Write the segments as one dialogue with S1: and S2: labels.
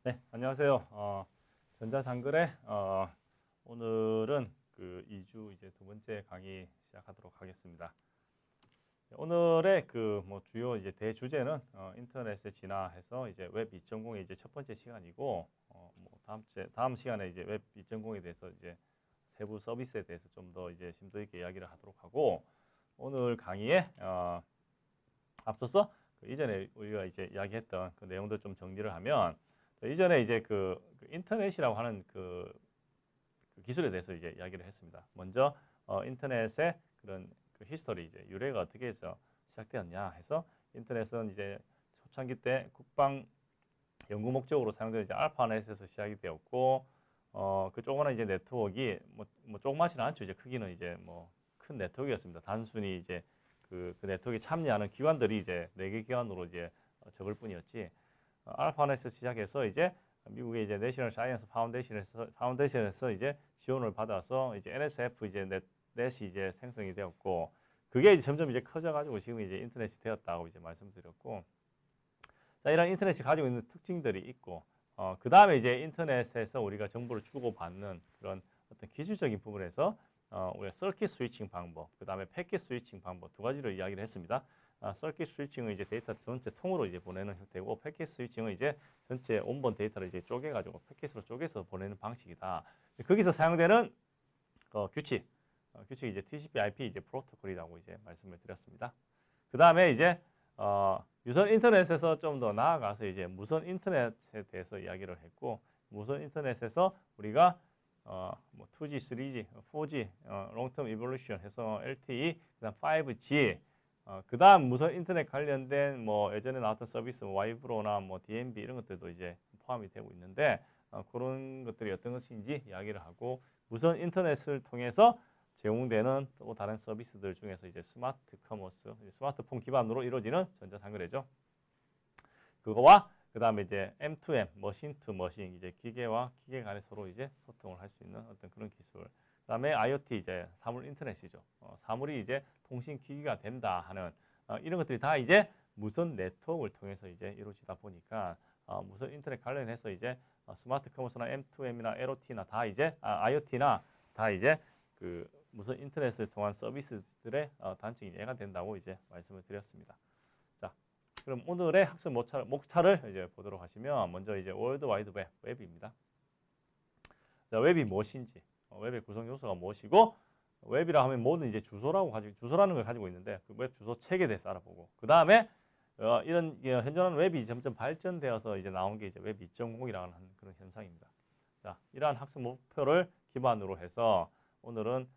S1: 네, 안녕하세요. 전자장글의 오늘은 그 2주 이제 두 번째 강의 시작하도록 하겠습니다. 오늘의 그 뭐 주요 이제 대주제는 인터넷에 진화해서 이제 웹 2.0의 이제 첫 번째 시간이고 뭐 다음 시간에 이제 웹 2.0에 대해서 이제 세부 서비스에 대해서 좀 더 이제 심도 있게 이야기를 하도록 하고 오늘 강의에 앞서서 그 이전에 우리가 이제 이야기했던 그 내용들 좀 정리를 하면 이전에 이제 그 인터넷이라고 하는 그 기술에 대해서 이제 이야기를 했습니다. 먼저 인터넷의 그런 그 히스토리 이제 유래가 어떻게 해서 시작되었냐 해서 인터넷은 이제 초창기 때 국방 연구 목적으로 사용되는 이제 알파넷에서 시작이 되었고 그 조그마한 이제 네트워크가 뭐 조그맣지는 않죠. 이제 크기는 이제 뭐 큰 네트워크였습니다. 단순히 이제 그 네트워크에 참여하는 기관들이 이제 4개 기관으로 이제 적을 뿐이었지. 알파넷에서 시작해서 이제 미국의 이제 내셔널 사이언스 파운데이션에서 이제 지원을 받아서 이제 NSF 이제 넷이 이제 생성이 되었고 그게 이제 점점 이제 커져가지고 지금 이제 인터넷이 되었다고 이제 말씀드렸고 자 이런 인터넷이 가지고 있는 특징들이 있고 그 다음에 이제 인터넷에서 우리가 정보를 주고받는 그런 어떤 기술적인 부분에서 우리가 서킷 스위칭 방법, 그 다음에 패킷 스위칭 방법 두 가지를 이야기를 했습니다. 서킷 스위칭은 이제 데이터 전체 통으로 이제 보내는 형태고 패킷 스위칭은 이제 전체 온본 데이터를 이제 쪼개가지고 패킷으로 쪼개서 보내는 방식이다. 거기서 사용되는 규칙이 이제 TCP/IP 이제 프로토콜이라고 이제 말씀을 드렸습니다. 그 다음에 이제 유선 인터넷에서 좀 더 나아가서 이제 무선 인터넷에 대해서 이야기를 했고 무선 인터넷에서 우리가 뭐 2G, 3G, 4G, 롱텀 이볼루션 해서 LTE, 그다음 5G, 그다음 무선 인터넷 관련된 뭐 예전에 나왔던 서비스 와이브로나 뭐 DMB 이런 것들도 이제 포함이 되고 있는데 그런 것들이 어떤 것인지 이야기를 하고 무선 인터넷을 통해서 제공되는 또 다른 서비스들 중에서 이제 스마트 커머스, 스마트폰 기반으로 이루어지는 전자상거래죠. 그거와 그 다음에 이제 M2M, 머신 투 머신, 이제 기계와 기계 간에 서로 이제 소통을 할 수 있는 어떤 그런 기술. 그 다음에 IoT 이제 사물 인터넷이죠. 사물이 이제 통신 기기가 된다 하는 이런 것들이 다 이제 무선 네트워크를 통해서 이제 이루어지다 보니까 무선 인터넷 관련해서 이제 스마트 커머스나 M2M이나 LOT나 다 이제 IoT나 다 이제 그 무선 인터넷을 통한 서비스들의 단층이 이해가 된다고 이제 말씀을 드렸습니다. 그럼 오늘의 학습 목차를 이제 보도록 하시면 먼저 이제 월드 와이드 웹입니다. 자, 웹이 무엇인지, 웹의 구성 요소가 무엇이고, 웹이라 하면 모든 이제 주소라는 걸 가지고 있는데 그 웹 주소 책에 대해서 알아보고 그 다음에 이런 현존하는 웹이 점점 발전되어서 이제 나온 게 이제 웹 2.0이라는 그런 현상입니다. 자, 이러한 학습 목표를 기반으로 해서 오늘은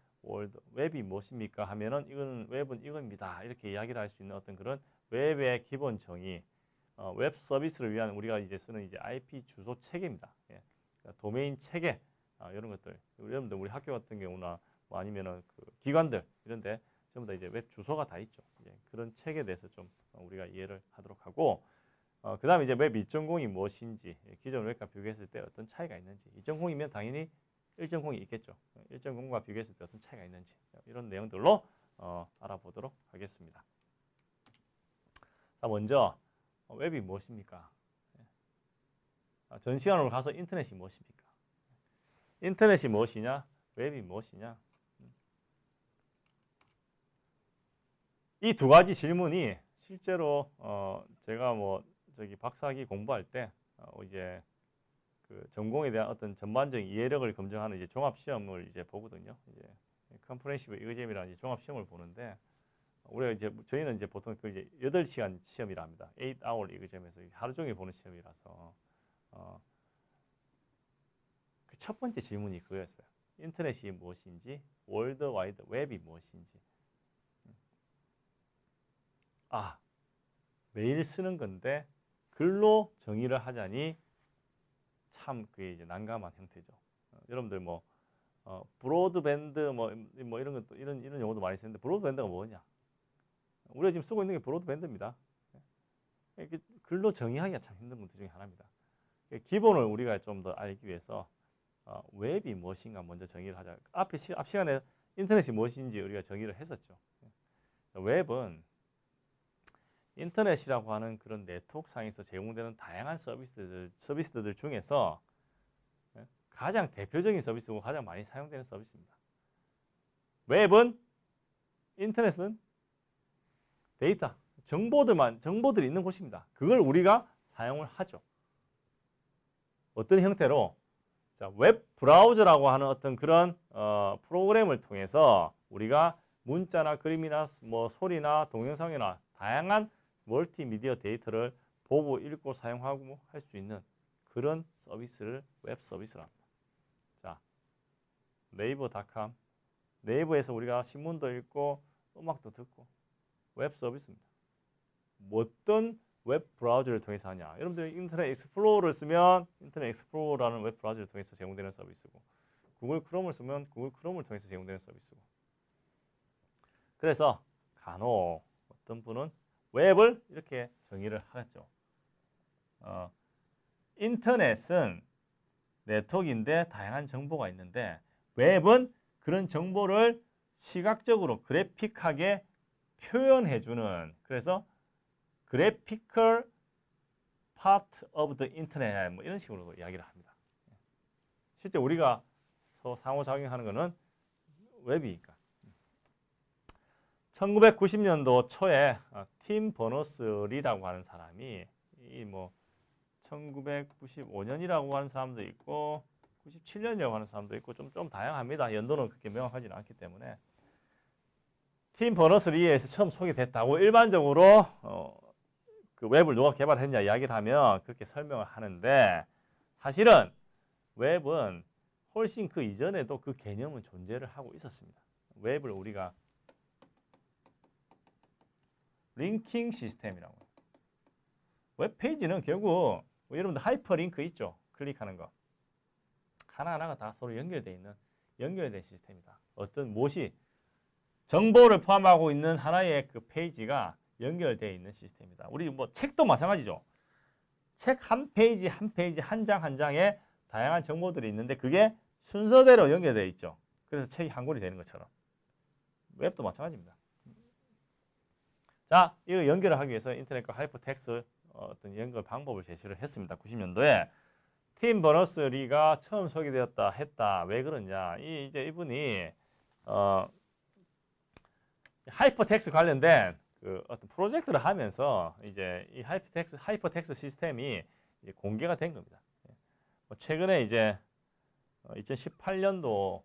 S1: 웹이 무엇입니까 하면은 이건 웹은 이겁니다. 이렇게 이야기를 할 수 있는 어떤 그런 웹의 기본 정의, 웹 서비스를 위한 우리가 이제 쓰는 이제 IP 주소 체계입니다. 예. 그러니까 도메인 체계 이런 것들. 여러분들 우리 학교 같은 경우나 뭐 아니면은 그 기관들 이런데 전부 다 이제 웹 주소가 다 있죠. 예. 그런 체계에 대해서 좀 우리가 이해를 하도록 하고, 그다음에 이제 웹 2.0이 무엇인지, 기존 웹과 비교했을 때 어떤 차이가 있는지, 2.0이면 당연히 1.0이 있겠죠. 1.0과 비교했을 때 어떤 차이가 있는지 이런 내용들로 알아보도록 하겠습니다. 자, 먼저 웹이 무엇입니까? 전 시간으로 가서 인터넷이 무엇입니까? 인터넷이 무엇이냐? 웹이 무엇이냐? 이 두 가지 질문이 실제로 제가 뭐 저기 박사학위 공부할 때 이제 그 전공에 대한 어떤 전반적인 이해력을 검증하는 이제 종합 시험을 이제 보거든요. 이제 컴프레hen시브 이그잼이라는 종합 시험을 보는데 우리가 이제 저희는 이제 보통 그 이제 8시간 시험이라 합니다. 8hour exam에서 하루 종일 보는 시험이라서 그 첫 번째 질문이 그거였어요. 인터넷이 무엇인지, 월드 와이드 웹이 무엇인지. 매일 쓰는 건데 글로 정의를 하자니 참 그게 이제 난감한 형태죠. 여러분들 뭐 브로드밴드 뭐 이런 것도 이런 용어도 많이 쓰는데 브로드밴드가 뭐냐? 우리가 지금 쓰고 있는 게 브로드밴드입니다. 글로 정의하기가 참 힘든 것들 중에 하나입니다. 기본을 우리가 좀 더 알기 위해서 웹이 무엇인가 먼저 정의를 하자. 앞 시간에 인터넷이 무엇인지 우리가 정의를 했었죠. 웹은 인터넷이라고 하는 그런 네트워크상에서 제공되는 다양한 서비스들 중에서 가장 대표적인 서비스고 가장 많이 사용되는 서비스입니다. 웹은, 인터넷은 데이터, 정보들이 있는 곳입니다. 그걸 우리가 사용을 하죠. 어떤 형태로? 자, 웹 브라우저라고 하는 어떤 그런 프로그램을 통해서 우리가 문자나 그림이나 뭐 소리나 동영상이나 다양한 멀티미디어 데이터를 보고 읽고 사용하고 할 수 있는 그런 서비스를 웹 서비스라 합니다. 자, 네이버닷컴, 네이버에서 우리가 신문도 읽고 음악도 듣고 웹 서비스입니다. 어떤 웹 브라우저를 통해서 하냐? 여러분들 인터넷 익스플로러를 쓰면 인터넷 익스플로러라는 웹 브라우저를 통해서 제공되는 서비스고, 구글 크롬을 쓰면 구글 크롬을 통해서 제공되는 서비스고. 그래서 간혹 어떤 분은 웹을 이렇게 정의를 하죠. 인터넷은 네트워크인데 다양한 정보가 있는데 웹은 그런 정보를 시각적으로 그래픽하게 표현해주는, 그래서 graphical part of the internet 뭐 이런 식으로 이야기를 합니다. 실제 우리가 상호작용하는 것은 웹이니까. 1990년도 초에 팀 버너스-리라고 하는 사람이 이 뭐 1995년이라고 하는 사람도 있고 97년이라고 하는 사람도 있고 좀 다양합니다. 연도는 그렇게 명확하지는 않기 때문에 팀 버너스-리에서 처음 소개됐다고 일반적으로 그 웹을 누가 개발했냐 이야기를 하면 그렇게 설명을 하는데, 사실은 웹은 훨씬 그 이전에도 그 개념은 존재를 하고 있었습니다. 웹을 우리가 링킹 시스템이라고 해요. 웹페이지는 결국 여러분들 하이퍼링크 있죠? 클릭하는 거. 하나하나가 다 서로 연결된 시스템이다. 어떤 무엇이 정보를 포함하고 있는 하나의 그 페이지가 연결되어 있는 시스템이다. 우리 뭐 책도 마찬가지죠. 책 한 페이지 한 장 한 장에 다양한 정보들이 있는데 그게 순서대로 연결되어 있죠. 그래서 책이 한 권이 되는 것처럼 웹도 마찬가지입니다. 자, 이거 연결을 하기 위해서 인터넷과 하이퍼텍스트 어떤 연결 방법을 제시를 했습니다. 90년도에 팀 버너스-리가 처음 소개되었다 했다. 왜 그러냐? 이제 이분이 하이퍼텍스트 관련된 그 어떤 프로젝트를 하면서 이제 이 하이퍼텍스트 시스템이 이제 공개가 된 겁니다. 최근에 이제 2018년도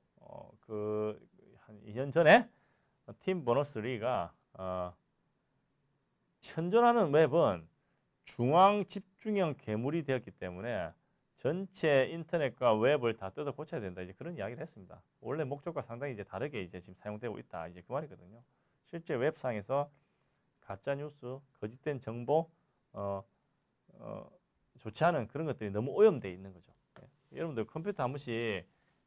S1: 그 한 2년 전에 팀 버너스-리가 현존하는 웹은 중앙 집중형 괴물이 되었기 때문에 전체 인터넷과 웹을 다 뜯어 고쳐야 된다. 이제 그런 이야기를 했습니다. 원래 목적과 상당히 이제 다르게 이제 지금 사용되고 있다. 이제 그 말이거든요. 실제 웹상에서 가짜 뉴스, 거짓된 정보, 좋지 않은 그런 것들이 너무 오염되어 있는 거죠. 네. 여러분들 컴퓨터 한 번씩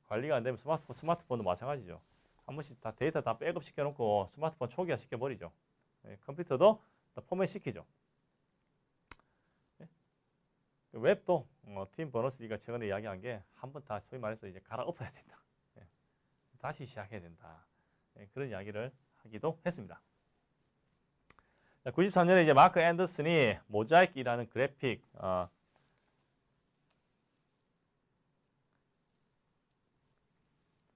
S1: 관리가 안 되면 스마트폰도 마찬가지죠. 한 번씩 다 데이터 다 백업 시켜놓고 스마트폰 초기화 시켜버리죠. 네. 컴퓨터도 다 포맷 시키죠. 네. 웹도 팀 버너스-리가 최근에 이야기한 게 한 번 다 소위 말해서 이제 갈아엎어야 된다. 네. 다시 시작해야 된다. 네. 그런 이야기를 하기도 했습니다. 93년에 이제 마크 앤더슨이 모자이크라는 그래픽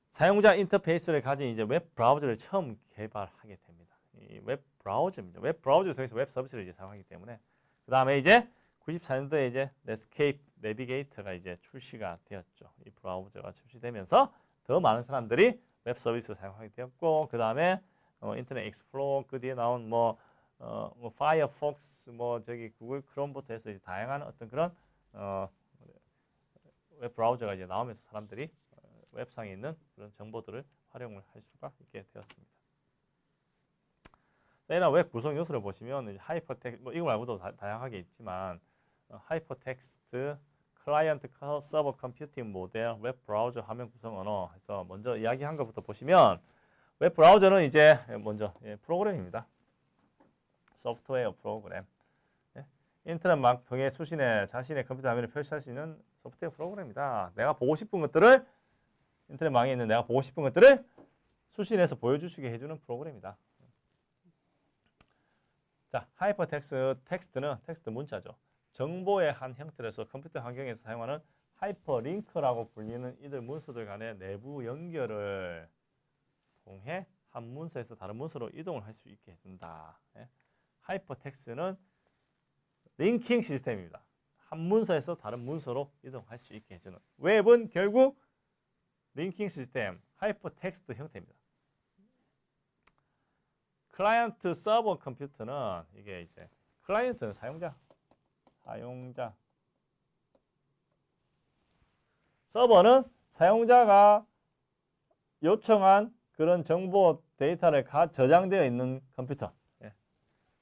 S1: 사용자 인터페이스를 가진 이제 웹 브라우저를 처음 개발하게 됩니다. 이 웹 브라우저입니다. 웹 브라우저를 통해서 웹 서비스를 이제 사용하기 때문에 그 다음에 이제 94년도에 이제 넷스케이프 내비게이터가 이제 출시가 되었죠. 이 브라우저가 출시되면서 더 많은 사람들이 웹 서비스를 사용하게 되었고, 그 다음에 인터넷 익스플로러, 그 뒤에 나온 뭐 파이어폭스, 저기 구글 크롬부터 해서 이제 다양한 어떤 그런 웹 브라우저가 이제 나오면서 사람들이 웹상에 있는 그런 정보들을 활용을 할 수가 있게 되었습니다. 자, 이런 웹 구성 요소를 보시면 하이퍼텍스트, 이거 말고도 다양하게 있지만 하이퍼텍스트, 클라이언트 서버 컴퓨팅 모델, 웹 브라우저 화면 구성 언어 해서 먼저 이야기한 것부터 보시면 웹 브라우저는 이제 먼저 프로그램입니다. 소프트웨어 프로그램. 인터넷망 통해 수신해 자신의 컴퓨터 화면을 표시할 수 있는 소프트웨어 프로그램이다. 내가 보고 싶은 것들을 인터넷망에 있는 내가 보고 싶은 것들을 수신해서 보여주시게 해주는 프로그램이다. 자, 하이퍼텍스트는 텍스트 문자죠. 정보의 한 형태로서 컴퓨터 환경에서 사용하는 하이퍼링크라고 불리는 이들 문서들 간의 내부 연결을 통해 한 문서에서 다른 문서로 이동을 할 수 있게 해준다. 예? 하이퍼텍스트는 링킹 시스템입니다. 한 문서에서 다른 문서로 이동할 수 있게 해주는. 웹은 결국 링킹 시스템, 하이퍼텍스트 형태입니다. 클라이언트 서버 컴퓨터는 이게 이제 클라이언트는 사용자. 서버는 사용자가 요청한 그런 정보 데이터를 저장되어 있는 컴퓨터. 예.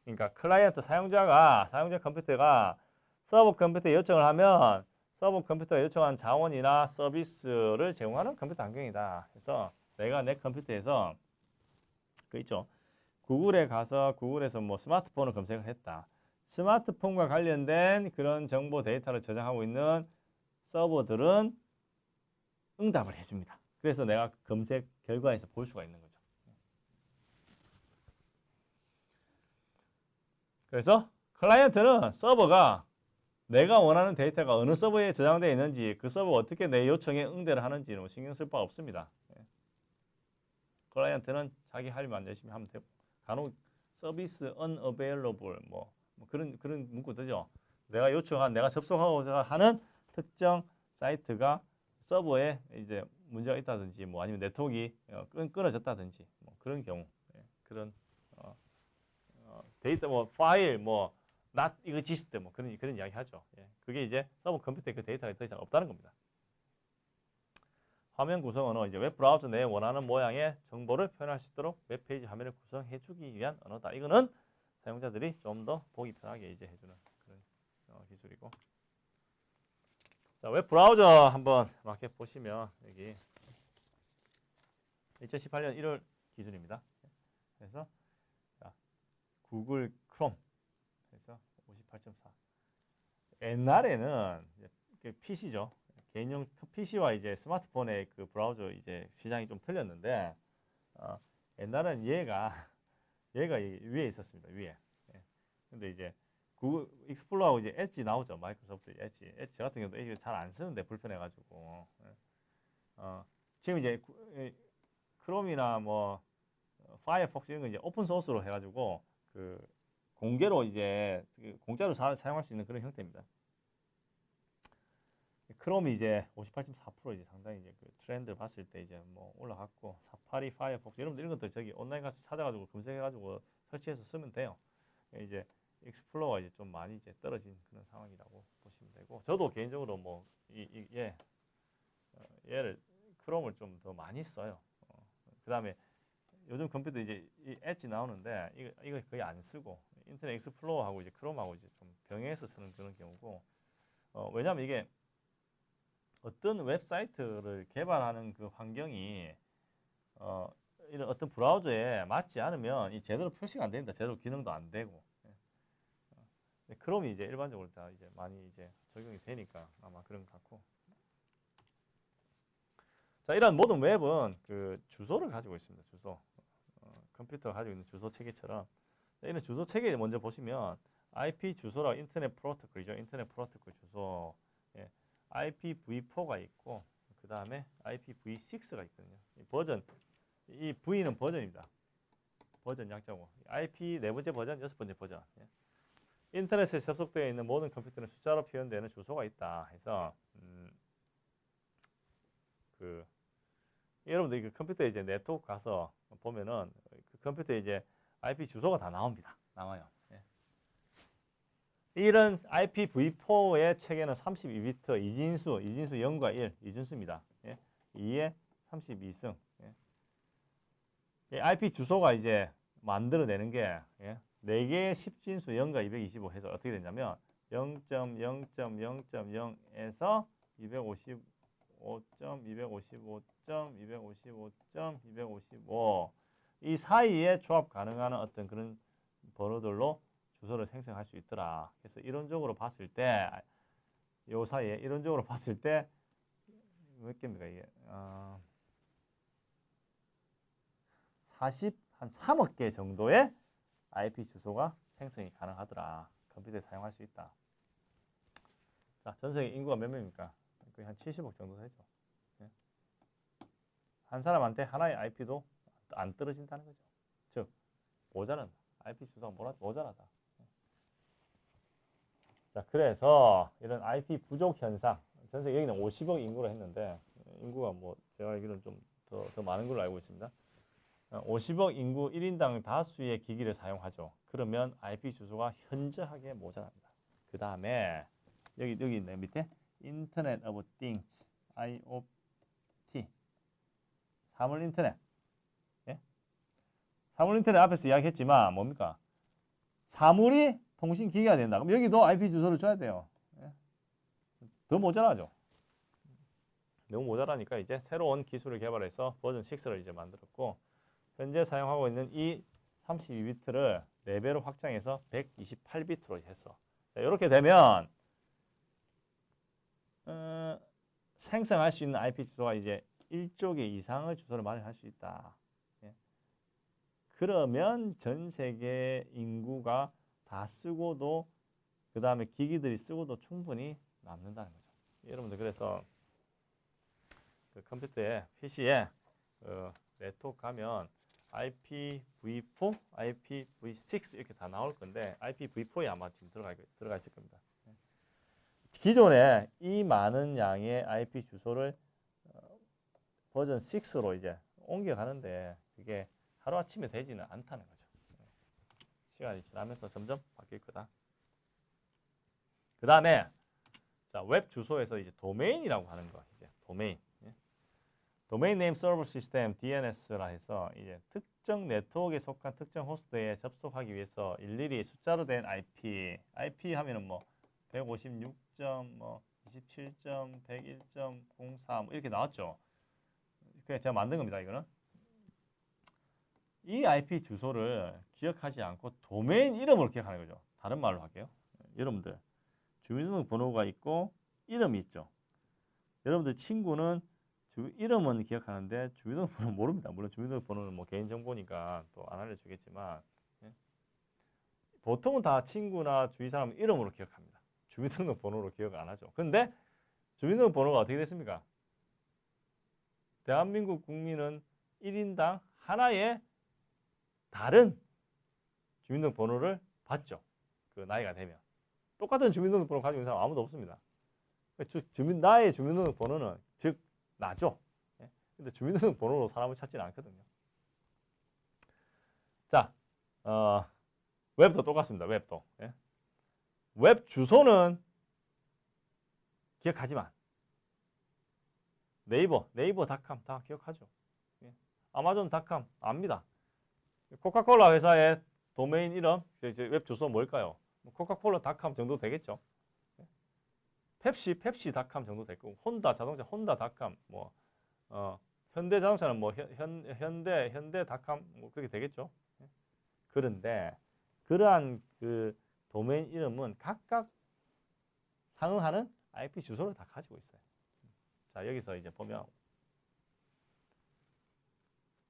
S1: 그러니까 클라이언트 사용자 컴퓨터가 서버 컴퓨터에 요청을 하면 서버 컴퓨터가 요청한 자원이나 서비스를 제공하는 컴퓨터 환경이다. 그래서 내가 내 컴퓨터에서 그 있죠. 구글에 가서 구글에서 뭐 스마트폰을 검색을 했다. 스마트폰과 관련된 그런 정보 데이터를 저장하고 있는 서버들은 응답을 해줍니다. 그래서 내가 검색 결과에서 볼 수가 있는 거죠. 그래서 클라이언트는 서버가 내가 원하는 데이터가 어느 서버에 저장되어 있는지 그 서버가 어떻게 내 요청에 응대를 하는지는 신경 쓸 바 없습니다. 클라이언트는 자기 할 일만 열심히 하면 되고 간혹 서비스 unavailable 뭐 그런 문구 뜨죠. 내가 접속하고자 하는 특정 사이트가 서버에 이제 문제가 있다든지 뭐 아니면 네트워크가 끊어졌다든지 뭐 그런 경우 그런 데이터 뭐 파일 뭐 not exist 뭐 그런 이야기 하죠. 그게 이제 서버 컴퓨터에 그 데이터가 더 이상 없다는 겁니다. 화면 구성 언어 이제 웹 브라우저 내에 원하는 모양의 정보를 표현할 수 있도록 웹페이지 화면을 구성해주기 위한 언어다. 이거는 사용자들이 좀 더 보기 편하게 이제 해주는 그런 기술이고. 자, 웹 브라우저 한번 이렇게 보시면 여기 2018년 1월 기준입니다. 그래서 자, 구글 크롬 그래서 58.4. 옛날에는 PC죠. 개인용 PC와 이제 스마트폰의 그 브라우저 이제 시장이 좀 틀렸는데 옛날엔 얘가 위에 있었습니다. 위에. 근데 이제 구글 익스플로러하고 이제 엣지 나오죠. 마이크로소프트 엣지 같은 경우도 엣지 잘 안 쓰는데 불편해가지고 지금 이제 크롬이나 뭐 파이어폭스 이런 거 이제 오픈 소스로 해가지고 그 공개로 이제 공짜로 사용할 수 있는 그런 형태입니다. 크롬이 이제 58.4% 이제 상당히 이제 그 트렌드 봤을 때 이제 뭐 올라갔고 사파리, 파이어폭스 이런 것들 저기 온라인 가서 찾아가지고 검색해가지고 설치해서 쓰면 돼요. 이제 익스플로러가 이제 좀 많이 이제 떨어진 그런 상황이라고 보시면 되고 저도 개인적으로 뭐 얘를 크롬을 좀 더 많이 써요. 그다음에 요즘 컴퓨터 이제 이 엣지 나오는데 이거 거의 안 쓰고 인터넷 익스플로러하고 이제 크롬하고 이제 좀 병행해서 쓰는 그런 경우고 왜냐하면 이게 어떤 웹사이트를 개발하는 그 환경이 이런 어떤 브라우저에 맞지 않으면 이 제대로 표시가 안 됩니다. 제대로 기능도 안 되고. 크롬이 이제 일반적으로 다 이제 많이 이제 적용이 되니까 아마 그런 것 같고. 자, 이런 모든 웹은 그 주소를 가지고 있습니다. 주소. 컴퓨터가 가지고 있는 주소 체계처럼. 자, 이런 주소 체계 먼저 보시면 IP 주소라고 인터넷 프로토콜이죠. 인터넷 프로토콜 주소. IPv4가 있고 그 다음에 IPv6가 있거든요. 이 V는 버전입니다. 버전 약자고 IP 네 번째 버전, 여섯 번째 버전. 인터넷에 접속되어 있는 모든 컴퓨터는 숫자로 표현되는 주소가 있다. 해서 여러분들 그 컴퓨터에 이제 네트워크 가서 보면은 그 컴퓨터에 이제 IP 주소가 다 나와요. 이런 IPv4의 체계는 32비트 이진수 0과 1 이진수입니다. 2에 32승. IP 주소가 이제 만들어내는 게 4개의 10진수 0과 225 해서 어떻게 되냐면 0.0.0.0에서 255.255.255.255 이 사이에 조합 가능한 어떤 그런 번호들로 주소를 생성할 수 있더라. 그래서 이론적으로 봤을 때, 요 사이에 이론적으로 봤을 때 몇 개입니까 이게? 한 3억 개 정도의 IP 주소가 생성이 가능하더라. 컴퓨터에 사용할 수 있다. 자, 전 세계 인구가 몇 명입니까? 거의 한 70억 정도 되죠. 예. 한 사람한테 하나의 IP도 안 떨어진다는 거죠. 즉, 모자란다. IP 주소가 모자라다. 자, 그래서 이런 IP 부족 현상, 전 세계 여기는 50억 인구로 했는데 인구가 뭐 제가 알기로는 좀 더 많은 걸로 알고 있습니다. 50억 인구 1인당 다수의 기기를 사용하죠. 그러면 IP 주소가 현저하게 모자랍니다. 그 다음에 여기 맨 밑에 인터넷 오브 띵스 IoT 사물 인터넷. 예? 사물 인터넷 앞에서 이야기했지만 뭡니까? 사물이 통신 기기가 된다. 그럼 여기도 IP 주소를 줘야 돼요. 예? 더 모자라죠. 너무 모자라니까 이제 새로운 기술을 개발해서 버전 6를 이제 만들었고 현재 사용하고 있는 이 32비트를 4배로 확장해서 128비트로 했어. 자, 이렇게 되면 생성할 수 있는 IP 주소가 이제 1조 개 이상의 주소를 마련할 수 있다. 예. 그러면 전 세계 인구가 다 쓰고도 그 다음에 기기들이 쓰고도 충분히 남는다는 거죠. 여러분들 그래서 그 컴퓨터에 PC에 네트워크 가면 IPv4, IPv6 이렇게 다 나올 건데 IPv4에 아마 지금 들어가 있을 겁니다. 기존에 이 많은 양의 IP 주소를 버전 6로 이제 옮겨가는데 그게 하루아침에 되지는 않다는 거죠. 시간이 지나면서 점점 바뀔 거다. 그 다음에 자, 웹 주소에서 이제 도메인이라고 하는 거 이제 도메인. 도메인 네임 서버 시스템 DNS라 해서 이제 특정 네트워크에 속한 특정 호스트에 접속하기 위해서 일일이 숫자로 된 IP 하면은 뭐 156.27.101.04 뭐 이렇게 나왔죠. 그냥 제가 만든 겁니다. 이거는 이 IP 주소를 기억하지 않고 도메인 이름을 기억하는 거죠. 다른 말로 할게요. 여러분들 주민등록번호가 있고 이름이 있죠. 여러분들 친구는 이름은 기억하는데 주민등록번호 모릅니다. 물론 주민등록번호는 뭐 개인정보니까 또 안 알려주겠지만 예? 보통은 다 친구나 주위 사람 이름으로 기억합니다. 주민등록번호로 기억 안 하죠. 근데 주민등록번호가 어떻게 됐습니까? 대한민국 국민은 1인당 하나의 다른 주민등록번호를 받죠. 그 나이가 되면. 똑같은 주민등록번호 가지고 있는 사람 아무도 없습니다. 나의 주민등록번호는 즉 나죠. 예? 근데 주민등록번호로 사람을 찾지는 않거든요. 자, 웹도 똑같습니다. 웹도. 예? 웹 주소는 기억하지만 네이버닷컴 다 기억하죠. 예? 아마존닷컴 압니다. 코카콜라 회사의 도메인 이름, 웹 주소 뭘까요? 코카콜라닷컴 정도 되겠죠. 펩시닷컴 정도 될 거고, 자동차 혼다닷컴, 뭐 현대자동차는 뭐 현대닷컴 뭐 그렇게 되겠죠. 그런데 그러한 그 도메인 이름은 각각 상응하는 IP 주소를 다 가지고 있어요. 자, 여기서 이제 보면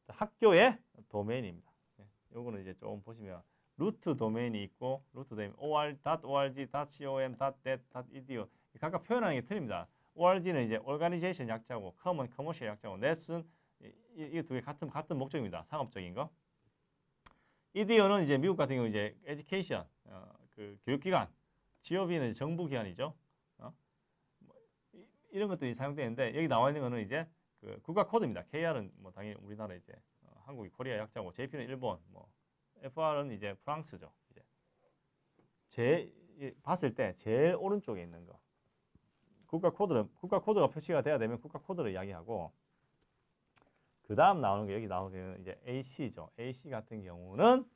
S1: 학교의 도메인입니다. 요거는 이제 조금 보시면 루트 도메인이 있고 루트 도메인 or.org, .com, .net, .edu 각각 표현하는 게 틀립니다. org는 이제 organization 약자고 com은 commercial 약자고 net은 이 두 개 같은 목적입니다. 상업적인 거. edu는 이제 미국 같은 경우 이제 education 그 교육기관, GOV는 정부기관이죠. 이런 것들이 사용되는데 여기 나와 있는 거는 이제 그 국가 코드입니다. KR은 뭐 당연히 우리나라 이제 한국이 코리아 약자고 JP는 일본, 뭐 FR은 이제 프랑스죠. 이제 봤을 때 제일 오른쪽에 있는 거 국가 코드가 표시가 돼야 되면 국가 코드를 이야기하고 그 다음 나오는 게 여기 나오는 게 이제 AC죠. AC 같은 경우는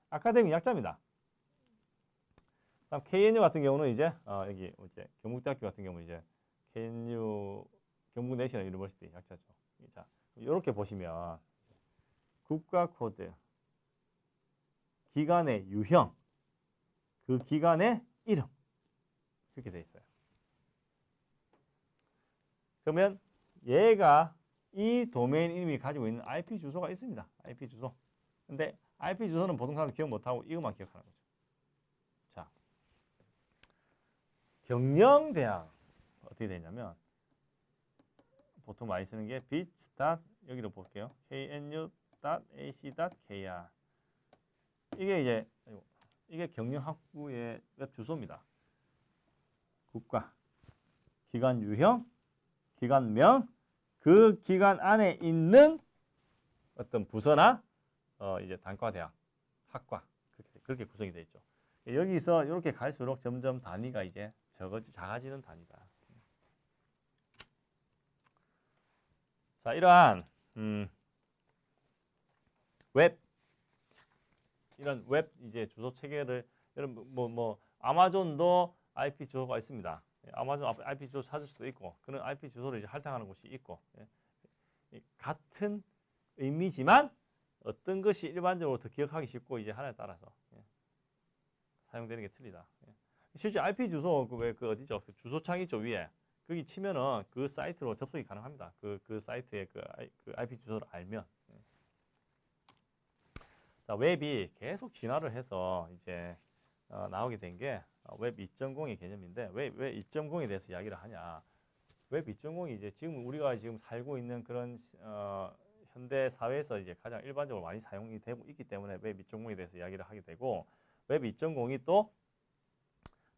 S1: 아카데미 약자입니다. 그다음 KNU 같은 경우는 이제 여기 이제 경북대학교 같은 경우 이제 KNU 경북 내셔널 유니버시티 약자죠. 자, 이렇게 보시면 국가 코드, 기관의 유형, 그 기관의 이름 그렇게 돼 있어요. 그러면 얘가 이 도메인 이름이 가지고 있는 IP 주소가 있습니다. IP 주소. 근데 IP 주소는 보통 사람 기억 못하고 이것만 기억하는 거죠. 경영대학 어떻게 되냐면 보통 많이 쓰는 게 bits. 여기로 볼게요. knu.ac.kr 이게 이게 경영학부의 웹 주소입니다. 국가, 기관 유형, 기관명, 그 기관 안에 있는 어떤 부서나 이제 단과대학, 학과 그렇게 구성이 되어 있죠. 여기서 이렇게 갈수록 점점 단위가 이제 작아지는 단위다. 자, 이러한 이런 웹 이제 주소 체계를 이런 뭐 아마존도 IP 주소가 있습니다. 아마존 IP 주소 찾을 수도 있고 그런 IP 주소를 이제 할당하는 곳이 있고 같은 의미지만 어떤 것이 일반적으로 더 기억하기 쉽고 이제 하나에 따라서 사용되는 게 틀리다. 실제 IP 주소 그 어디죠? 그 주소창 있죠 위에 거기 치면은 그 사이트로 접속이 가능합니다. 그 사이트의 그 IP 주소를 알면. 자, 웹이 계속 진화를 해서 이제 나오게 된 게 웹 2.0의 개념인데 왜 2.0에 대해서 이야기를 하냐? 웹 2.0이 이제 지금 우리가 지금 살고 있는 그런 현대 사회에서 이제 가장 일반적으로 많이 사용이 되고 있기 때문에 웹 2.0에 대해서 이야기를 하게 되고 웹 2.0이 또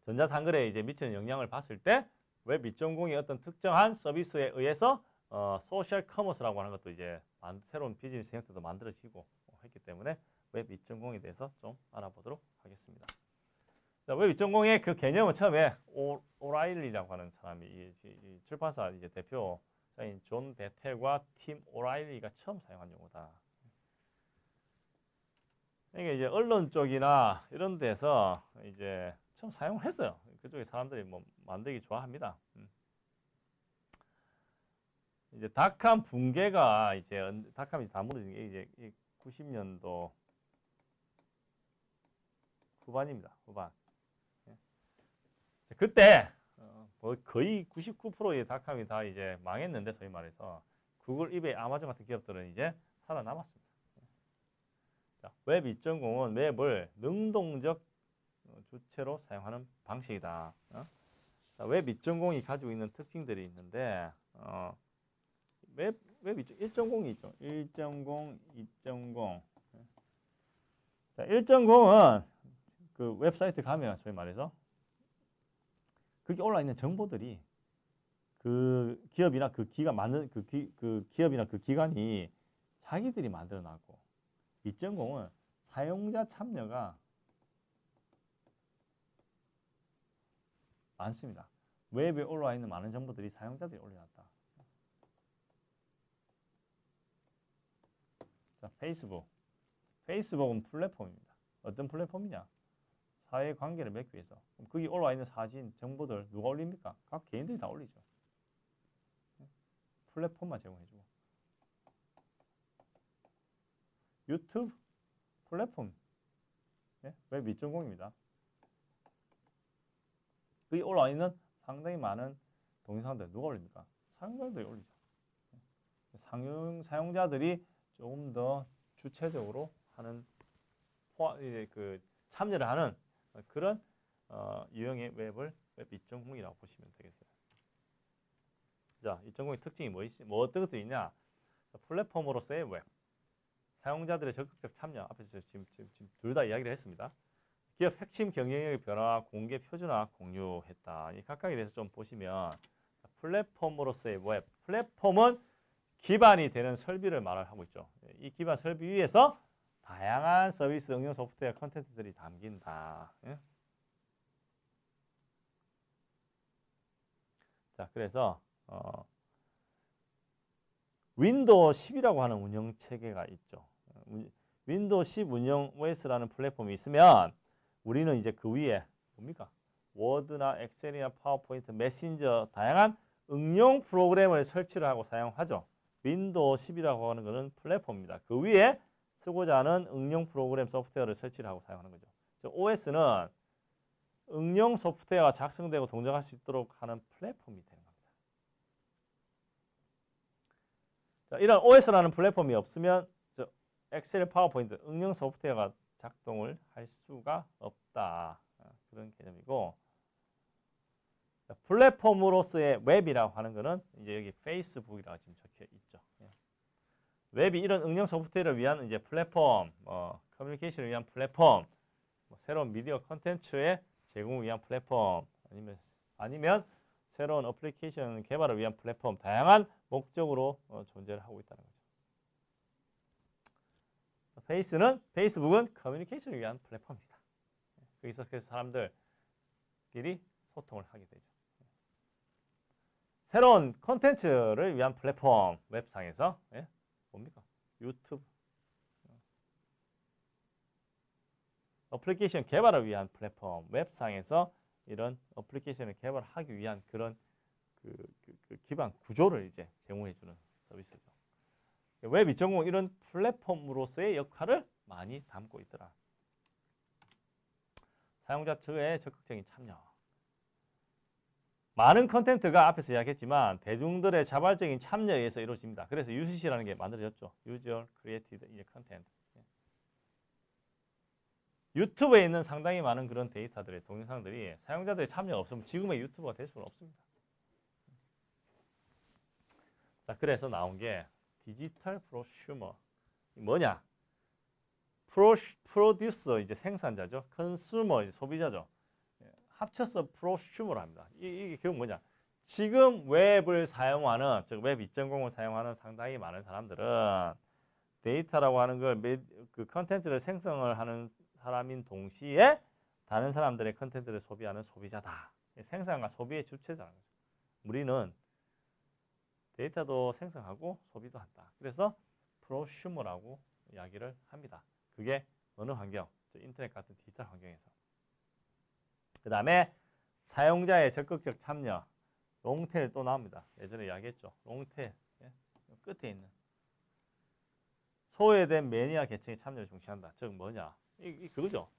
S1: 전자상거래에 이제 미치는 영향을 봤을 때 웹 2.0의 어떤 특정한 서비스에 의해서 소셜 커머스라고 하는 것도 이제 새로운 비즈니스 형태도 만들어지고 했기 때문에 웹 2.0에 대해서 좀 알아보도록 하겠습니다. 자, 웹 2.0의 그 개념은 처음에 오라일리라고 하는 사람이 이 출판사 이제 대표자인 존 베텔과 팀 오라일리가 처음 사용한 용어다. 이게 이제 언론 쪽이나 이런 데서 이제 처음 사용했어요. 그쪽에 사람들이 뭐 만들기 좋아합니다. 이제 닷컴 붕괴가 이제 닷컴이 다 무너진 게 이제 90년도 후반입니다. 후반. 그때 뭐 거의 99%의 닷컴이 다 이제 망했는데 소위 말해서 구글, 이베이, 아마존 같은 기업들은 이제 살아남았습니다. 자, 웹 2.0은 웹을 능동적 주체로 사용하는 방식이다. 자, 웹 2.0이 가지고 있는 특징들이 있는데 웹 1.0이 있죠. 1.0, 2.0. 자, 1.0은 그 웹사이트 가면 소위 말해서 거기 올라 있는 정보들이 그 기업이나 그 기관 만든 그 기업이나 그 기관이 자기들이 만들어 놨고 2.0은 사용자 참여가 많습니다. 웹에 올라와 있는 많은 정보들이 사용자들이 올려놨다. 자, 페이스북은 플랫폼입니다. 어떤 플랫폼이냐? 사회관계를 맺기 위해서. 그럼 거기 올라와 있는 사진, 정보들 누가 올립니까? 각 개인들이 다 올리죠. 플랫폼만 제공해주고. 유튜브 플랫폼. 웹 2.0입니다. 거기 올라와 있는 상당히 많은 동영상들 누가 올립니까? 사용자들이 올리죠. 사용자들이 조금 더 주체적으로 하는 그 참여를 하는 그런 유형의 웹을 웹 2.0이라고 보시면 되겠어요. 자, 2.0의 특징이 뭐 어떤 것들이 있냐? 플랫폼으로서의 웹, 사용자들의 적극적 참여, 앞에서 지금 둘 다 이야기를 했습니다. 기업 핵심 경영력의 변화, 공개 표준화, 공유했다. 이 각각에 대해서 좀 보시면 플랫폼으로서의 웹, 플랫폼은 기반이 되는 설비를 말을 하고 있죠. 이 기반 설비 위에서 다양한 서비스, 응용 소프트웨어, 컨텐츠들이 담긴다. 자, 그래서 윈도우 10이라고 하는 운영 체계가 있죠. 윈도우 10 운영 OS라는 플랫폼이 있으면 우리는 이제 그 위에 뭡니까? 워드나 엑셀이나 파워포인트, 메신저 다양한 응용 프로그램을 설치를 하고 사용하죠. 윈도우 10이라고 하는 것은 플랫폼입니다. 그 위에 쓰고자 하는 응용 프로그램 소프트웨어를 설치를 하고 사용하는 거죠. OS는 응용 소프트웨어가 작성되고 동작할 수 있도록 하는 플랫폼이 되는 겁니다. 자, 이런 OS라는 플랫폼이 없으면 엑셀, 파워포인트, 응용 소프트웨어가 작동을 할 수가 없다. 그런 개념이고, 자, 플랫폼으로서의 웹이라고 하는 거는 이제 여기 페이스북이라고 지금 적혀 있죠. 예. 웹이 이런 응용 소프트웨어를 위한 이제 플랫폼, 커뮤니케이션을 위한 플랫폼, 새로운 미디어 콘텐츠의 제공을 위한 플랫폼, 아니면 새로운 어플리케이션 개발을 위한 플랫폼, 다양한 목적으로 존재를 하고 있다는 거죠. 페이스북은 커뮤니케이션을 위한 플랫폼입니다. 여기서 그래서 사람들끼리 소통을 하게 되죠. 새로운 콘텐츠를 위한 플랫폼, 웹상에서 뭡니까? 유튜브. 어플리케이션 개발을 위한 플랫폼, 웹상에서 이런 어플리케이션을 개발하기 위한 그런 그 기반 구조를 이제 제공해주는 서비스죠. 웹 2.0 이런 플랫폼으로서의 역할을 많이 담고 있더라. 사용자 측의 적극적인 참여. 많은 컨텐츠가 앞에서 이야기했지만 대중들의 자발적인 참여에 의해서 이루어집니다. 그래서 UCC라는 게 만들어졌죠. User Created Content. 유튜브에 있는 상당히 많은 그런 데이터들의 동영상들이 사용자들의 참여가 없으면 지금의 유튜브가 될 수는 없습니다. 자, 그래서 나온 게 디지털 프로슈머. 뭐냐? 프로듀서 이제 생산자죠. 컨슈머 이제 소비자죠. 합쳐서 프로슈머로 합니다. 이게 결국 뭐냐? 지금 웹을 사용하는, 즉 웹 2.0을 사용하는 상당히 많은 사람들은 데이터라고 하는 걸 그 컨텐츠를 생성을 하는 사람인 동시에 다른 사람들의 컨텐츠를 소비하는 소비자다. 생산과 소비의 주체자라는 거죠. 우리는 데이터도 생성하고 소비도 한다. 그래서 프로슈머라고 이야기를 합니다. 그게 어느 환경? 인터넷 같은 디지털 환경에서. 그 다음에 사용자의 적극적 참여. 롱테일 또 나옵니다. 예전에 이야기했죠. 롱테일. 끝에 있는. 소외된 매니아 계층의 참여를 중시한다. 즉 뭐냐? 그거죠.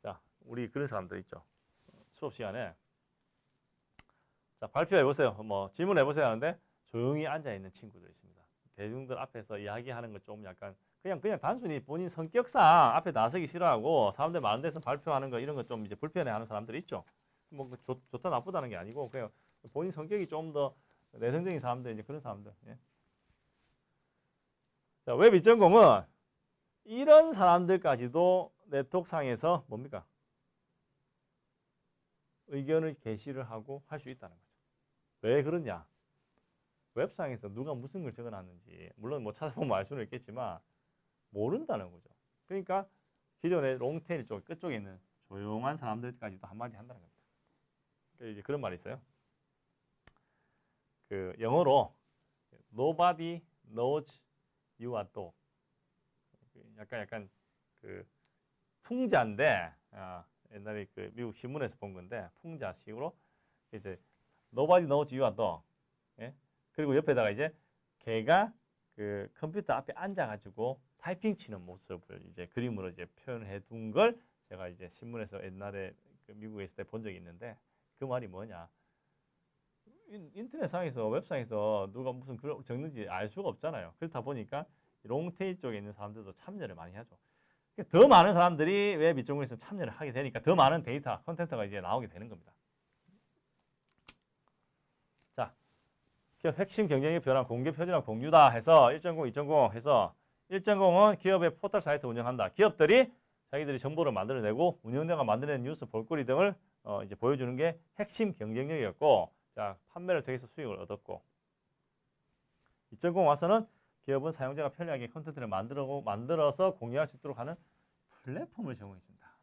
S1: 자, 우리 그런 사람들 있죠. 수업 시간에 자, 발표해 보세요. 뭐 질문해 보세요 하는데 조용히 앉아 있는 친구들 있습니다. 대중들 앞에서 이야기하는 거 좀 약간 그냥 단순히 본인 성격상 앞에 나서기 싫어하고 사람들 많은 데서 발표하는 거 이런 거 좀 이제 불편해하는 사람들이 있죠. 뭐 좋다 나쁘다는 게 아니고 그냥 본인 성격이 좀 더 내성적인 사람들 이제 그런 사람들. 예. 자, 웹 2.0은 이런 사람들까지도 네트워크상에서 뭡니까? 의견을 게시를 하고 할 수 있다는 거죠. 왜 그러냐? 웹상에서 누가 무슨 걸 적어놨는지 물론 뭐 찾아보면 알 수는 있겠지만 모른다는 거죠. 그러니까 기존의 롱테일 쪽 끝쪽에 있는 조용한 사람들까지도 한마디 한다는 겁니다. 이제 그런 말이 있어요. 그 영어로 Nobody knows you are dog. 약간 그 풍자인데 옛날에 그 미국 신문에서 본 건데 풍자식으로 이제 Nobody knows you are dog. 예? 그리고 옆에다가 이제 걔가 그 컴퓨터 앞에 앉아가지고 타이핑 치는 모습을 이제 그림으로 이제 표현해 둔 걸 제가 이제 신문에서 옛날에 그 미국에 있을 때 본 적이 있는데 그 말이 뭐냐? 인터넷상에서 웹상에서 누가 무슨 글 적는지 알 수가 없잖아요. 그렇다 보니까 롱테일 쪽에 있는 사람들도 참여를 많이 하죠. 더 많은 사람들이 웹 2.0에서 참여를 하게 되니까 더 많은 데이터, 컨텐츠가 이제 나오게 되는 겁니다. 자, 기업 핵심 경쟁력 변화 공개 표준화 공유다 해서 1.0, 2.0 해서 1.0은 기업의 포털 사이트 운영한다. 기업들이 자기들이 정보를 만들어내고 운영자가 만들어낸 뉴스, 볼거리 등을 이제 보여주는 게 핵심 경쟁력이었고, 자, 판매를 통해서 수익을 얻었고, 2.0 와서는 기업은 사용자가 편리하게 콘텐츠를 만들어서 공유할 수 있도록 하는 플랫폼을 제공해 준다.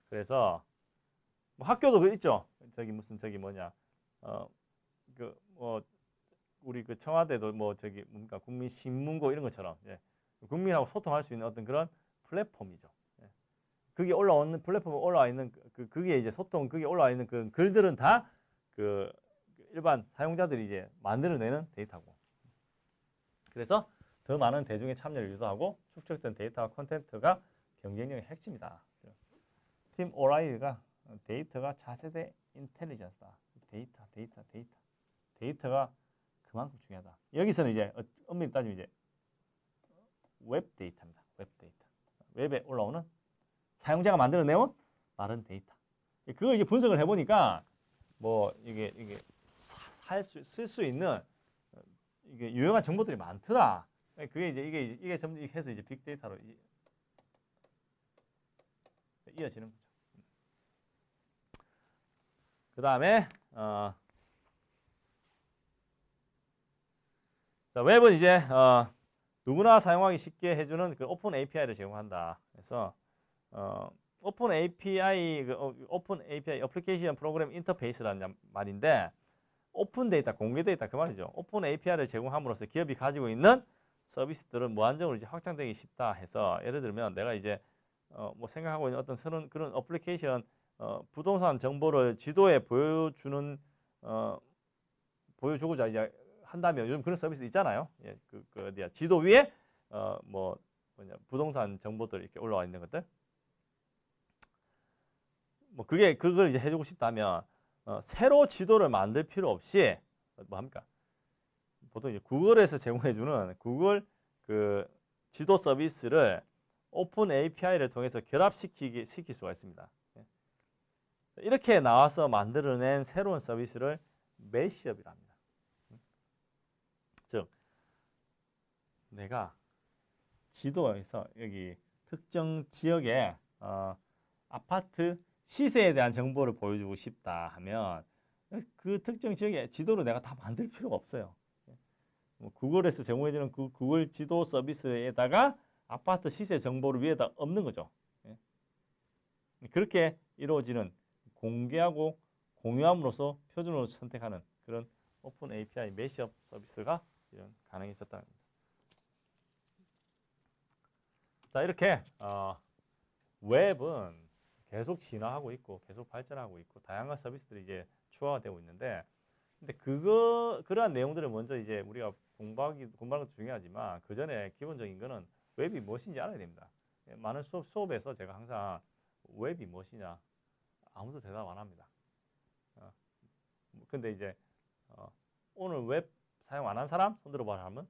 S1: 그래서 뭐 학교도 그 있죠. 저기 뭐냐, 우리 그 청와대도 뭐 저기 뭡니까 국민신문고 이런 것처럼 국민하고 소통할 수 있는 어떤 그런 플랫폼이죠. 그게 올라오는 플랫폼에 올라와 있는 그게 이제 소통 그게 올라와 있는 그 글들은 다 그 일반 사용자들이 이제 만들어내는 데이터고. 그래서 더 많은 대중의 참여를 유도하고 축적된 데이터와 콘텐츠가 경쟁력의 핵심이다. 팀 오라이가 데이터가 차세대 인텔리전스다. 데이터가 그만큼 중요하다. 여기서는 이제 엄밀히 따지면 이제 웹 데이터입니다. 웹 데이터. 웹에 올라오는 사용자가 만들어내온 많은 데이터. 그걸 이제 분석을 해보니까 뭐 이게 쓸 수 있는 이게 유용한 정보들이 많더라. 그게 이제 이게 점점 해서 이제 빅데이터로 이어지는 거죠. 그 다음에 자, 웹은 이제 누구나 사용하기 쉽게 해주는 그 오픈 API를 제공한다. 그래서 오픈 API 오픈 API 어플리케이션 프로그램 인터페이스라는 말인데 오픈 데이터, 공개 데이터 그 말이죠. 오픈 API를 제공함으로써 기업이 가지고 있는 서비스들은 무한정으로 이제 확장되기 쉽다 해서 예를 들면 내가 이제 뭐 생각하고 있는 어떤 새로운 그런 어플리케이션 부동산 정보를 지도에 보여주고자 이제 한다면 요즘 그런 서비스 있잖아요. 예, 그 어디야 지도 위에 뭐 부동산 정보들 이렇게 올라와 있는 것들. 뭐 그걸 이제 해주고 싶다면 새로 지도를 만들 필요 없이 뭐 합니까? 보통 이제 구글에서 제공해주는 구글 그 지도 서비스를 오픈 API를 통해서 결합시킬 수가 있습니다. 이렇게 나와서 만들어낸 새로운 서비스를 매시업이라 합니다. 즉, 내가 지도에서 여기 특정 지역의 아파트 시세에 대한 정보를 보여주고 싶다 하면 그 특정 지역의 지도를 내가 다 만들 필요가 없어요. 구글에서 제공해주는 그 구글 지도 서비스에다가 아파트 시세 정보를 위에다 엎는 거죠. 그렇게 이루어지는 공개하고 공유함으로써 표준으로 선택하는 그런 오픈 API 매시업 서비스가 가능해졌다는 겁니다. 자, 이렇게 웹은 계속 진화하고 있고 계속 발전하고 있고 다양한 서비스들이 이제 추가가 되고 있는데 근데 그러한 내용들을 먼저 이제 우리가 공부하는 것도 중요하지만 그 전에 기본적인 거는 웹이 무엇인지 알아야 됩니다. 많은 수업에서 제가 항상 웹이 무엇이냐 아무도 대답 안 합니다. 근데 이제 오늘 웹 사용 안 한 사람 손 들어봐 하면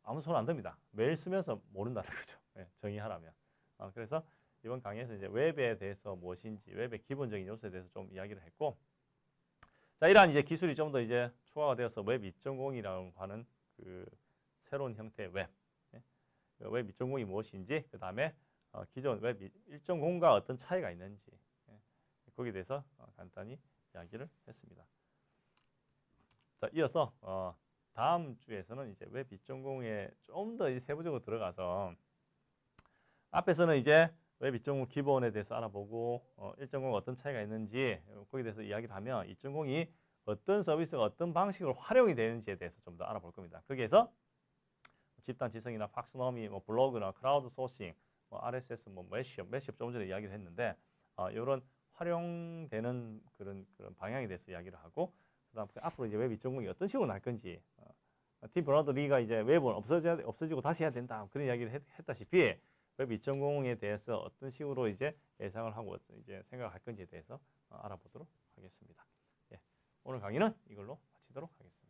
S1: 아무 손 안 듭니다. 매일 쓰면서 모른다는 거죠. 정의하라면. 그래서 이번 강의에서 이제 웹에 대해서 무엇인지 웹의 기본적인 요소에 대해서 좀 이야기를 했고 자, 이러한 이제 기술이 좀 더 이제 추가가 되어서 웹 2.0이라고 하는 그 새로운 형태의 웹. 웹 2.0이 무엇인지 그 다음에 기존 웹 1.0과 어떤 차이가 있는지 거기에 대해서 간단히 이야기를 했습니다. 자, 이어서 다음 주에서는 이제 웹 2.0에 좀 더 세부적으로 들어가서 앞에서는 이제 웹 2.0 기본에 대해서 알아보고 1.0과 어떤 차이가 있는지 거기에 대해서 이야기를 하면 2.0이 어떤 서비스가 어떤 방식으로 활용이 되는지에 대해서 좀 더 알아볼 겁니다. 거기에서 집단 지성이나 팍스너미, 뭐 블로그나 크라우드 소싱, 뭐 RSS, 뭐 매시업 조금 전에 이야기를 했는데 이런 활용되는 그런 방향에 대해서 이야기를 하고 그다음 앞으로 이제 웹 2.0이 어떤 식으로 날 건지 팀 버너드리가 이제 웹은 없어지고 다시 해야 된다 그런 이야기를 했다시피 웹 2.0에 대해서 어떤 식으로 이제 예상을 하고 이제 생각할 건지에 대해서 알아보도록 하겠습니다. 예, 오늘 강의는 이걸로 마치도록 하겠습니다.